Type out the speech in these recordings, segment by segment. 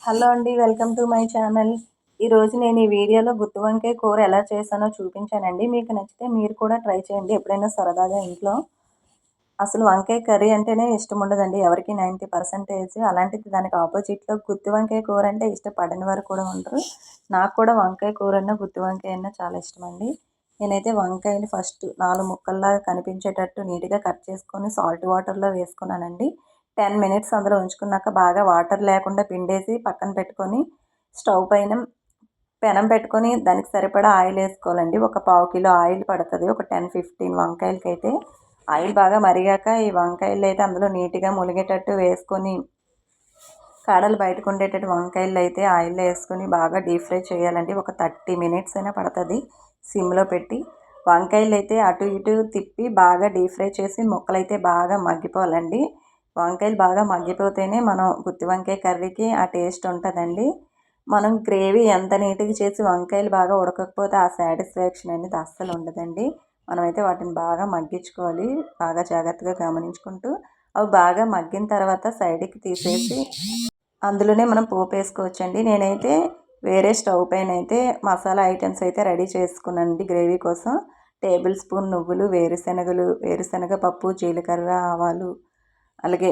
Hello అండి. Welcome to my channel. ఈరోజు నేను ఈ వీడియోలో గుత్తి వంకాయ కూర ఎలా చేశానో చూపించానండి. మీకు నచ్చితే మీరు కూడా ట్రై చేయండి. ఎప్పుడైనా సరదాగా ఇంట్లో అసలు వంకాయ కర్రీ అంటేనే ఇష్టం ఉండదండి ఎవరికి 90%. అలాంటిది దానికి ఆపోజిట్‌లో గుత్తి వంకాయ కూర అంటే ఇష్టపడని వారు కూడా ఉండరు. నాకు కూడా వంకాయ కూరన్నా, గుత్తి వంకాయ అన్నా చాలా ఇష్టమండి. నేనైతే వంకాయని ఫస్ట్ 4 ముక్కల్లాగా కనిపించేటట్టు నీట్‌గా కట్ చేసుకొని సాల్ట్ వాటర్‌లో వేసుకున్నానండి. 10 మినిట్స్ అందులో ఉంచుకున్నాక బాగా వాటర్ లేకుండా పిండేసి పక్కన పెట్టుకొని, స్టవ్ పైన పెనం పెట్టుకొని దానికి సరిపడా ఆయిల్ వేసుకోవాలండి. ఒక పావు కిలో ఆయిల్ పడుతుంది. ఒక 10, 15 వంకాయలకైతే. ఆయిల్ బాగా మరిగాక ఈ వంకాయలు అయితే అందులో నీట్‌గా ములిగేటట్టు వేసుకొని, కాడలు బయటకు ఉండేటట్టు వంకాయలు అయితే ఆయిల్లో వేసుకొని బాగా డీప్ ఫ్రై చేయాలండి. ఒక 30 మినిట్స్ అయినా పడుతుంది సిమ్లో పెట్టి. వంకాయలు అయితే అటు ఇటు తిప్పి బాగా డీప్ ఫ్రై చేసి ముక్కలైతే బాగా మగ్గిపోవాలండి. వంకాయలు బాగా మగ్గిపోతేనే మనం గుత్తి వంకాయ కర్రీకి ఆ టేస్ట్ ఉంటుందండి. మనం గ్రేవీ ఎంత నీట్‌గా చేసి వంకాయలు బాగా ఉడకకపోతే ఆ సాటిస్ఫాక్షన్ అనేది అస్సలు ఉండదండి. మనమైతే వాటిని బాగా మగ్గించుకోవాలి. బాగా జాగ్రత్తగా గమనించుకుంటూ అవి బాగా మగ్గిన తర్వాత సైడ్‌కి తీసేసి అందులోనే మనం పోపు వేసుకోవచ్చండి. నేనైతే వేరే స్టవ్ పైన అయితే మసాలా ఐటమ్స్ అయితే రెడీ చేసుకున్నానండి గ్రేవీ కోసం. టేబుల్ స్పూన్ నువ్వులు, వేరుశనగలు, వేరుశనగ పప్పు, జీలకర్ర, ఆవాలు, అలాగే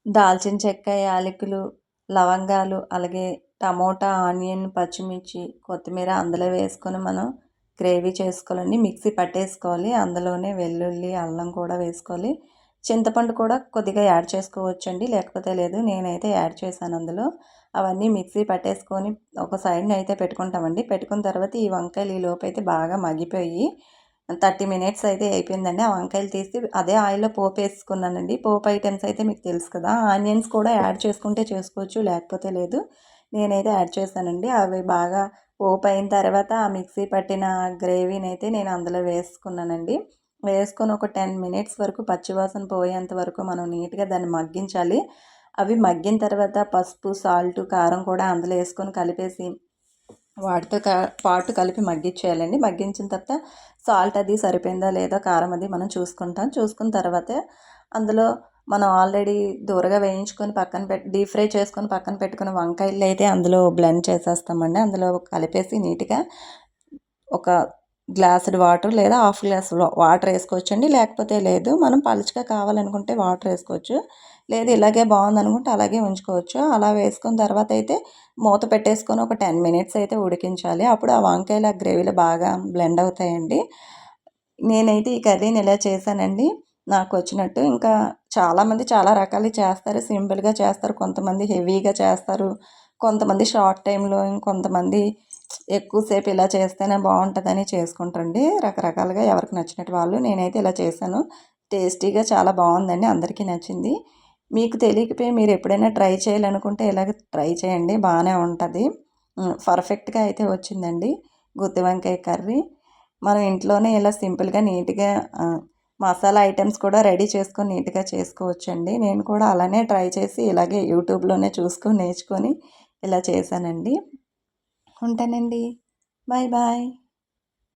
దాల్చిన చెక్క, యాలకులు, లవంగాలు, అలాగే టమోటా, ఆనియన్, పచ్చిమిర్చి, కొత్తిమీర అందులో వేసుకొని మనం గ్రేవీ చేసుకోవాలండి. మిక్సీ పట్టేసుకోవాలి. అందులోనే వెల్లుల్లి, అల్లం కూడా వేసుకోవాలి. చింతపండు కూడా కొద్దిగా యాడ్ చేసుకోవచ్చండి, లేకపోతే లేదు. నేనైతే యాడ్ చేశాను అందులో. అవన్నీ మిక్సీ పట్టేసుకొని ఒక సైడ్ని అయితే పెట్టుకుంటామండి. పెట్టుకున్న తర్వాత ఈ వంకాయలు ఈ లోపు అయితే బాగా మగ్గిపోయి 30 మినిట్స్ అయితే అయిపోయిందండి. ఆ వంకాయలు తీసి అదే ఆయిల్లో పోపు వేసుకున్నానండి. పోపు ఐటమ్స్ అయితే మీకు తెలుసు కదా. ఆనియన్స్ కూడా యాడ్ చేసుకుంటే చేసుకోవచ్చు, లేకపోతే లేదు. నేనైతే యాడ్ చేశానండి. అవి బాగా పోపు అయిన తర్వాత ఆ మిక్సీ పట్టిన గ్రేవీని అయితే నేను అందులో వేసుకున్నానండి. వేసుకొని ఒక 10 మినిట్స్ వరకు పచ్చివాసన పోయేంత వరకు మనం నీట్‌గా దాన్ని మగ్గించాలి. అవి మగ్గిన తర్వాత పసుపు, సాల్టు, కారం కూడా అందులో వేసుకొని కలిపేసి వాటితో పాటు కలిపి మగ్గించేయాలండి. మగ్గించిన తర్వాత సాల్ట్ అది సరిపోయిందా లేదా, కారం అది మనం చూసుకుంటాం. చూసుకున్న తర్వాత అందులో మనం ఆల్రెడీ దూరగా వేయించుకొని పక్కన డీప్ ఫ్రై చేసుకొని పక్కన పెట్టుకున్న వంకాయలు అయితే అందులో బ్లెండ్ చేసేస్తామండి. అందులో కలిపేసి నీట్‌గా ఒక గ్లాసుడు వాటర్ లేదా హాఫ్ గ్లాస్ వాటర్ వేసుకోవచ్చండి, లేకపోతే లేదు. మనం పలుచగా కావాలనుకుంటే వాటర్ వేసుకోవచ్చు, లేదు ఇలాగే బాగుందనుకుంటే అలాగే ఉంచుకోవచ్చు. అలా వేసుకున్న తర్వాత అయితే మూత పెట్టేసుకొని ఒక 10 మినిట్స్ అయితే ఉడికించాలి. అప్పుడు ఆ వంకాయలు ఆ గ్రేవీలో బాగా బ్లెండ్ అవుతాయండి. నేనైతే ఈ కర్రీని ఇలా చేశానండి నాకు వచ్చినట్టు. ఇంకా చాలామంది చాలా రకాలు చేస్తారు. సింపుల్గా చేస్తారు, కొంతమంది హెవీగా చేస్తారు, కొంతమంది షార్ట్ టైంలో, ఇంకొంతమంది ఎక్కువసేపు ఇలా చేస్తేనే బాగుంటుందని చేసుకుంటారండి. రకరకాలుగా ఎవరికి నచ్చినట్టు వాళ్ళు. నేనైతే ఇలా చేశాను. టేస్టీగా చాలా బాగుందండి, అందరికీ నచ్చింది. మీకు తెలియకపోయి మీరు ఎప్పుడైనా ట్రై చేయాలనుకుంటే ఇలాగ ట్రై చేయండి, బాగానే ఉంటుంది. పర్ఫెక్ట్గా అయితే వచ్చిందండి గుత్తి వంకాయ కర్రీ. మనం ఇంట్లోనే ఇలా సింపుల్గా నీట్‌గా మసాలా ఐటమ్స్ కూడా రెడీ చేసుకొని నీట్‌గా చేసుకోవచ్చండి. నేను కూడా అలానే ట్రై చేసి ఇలాగే యూట్యూబ్‌లోనే చూసుకొని నేర్చుకొని ఇలా చేశానండి. ఉంటానండి. Bye bye.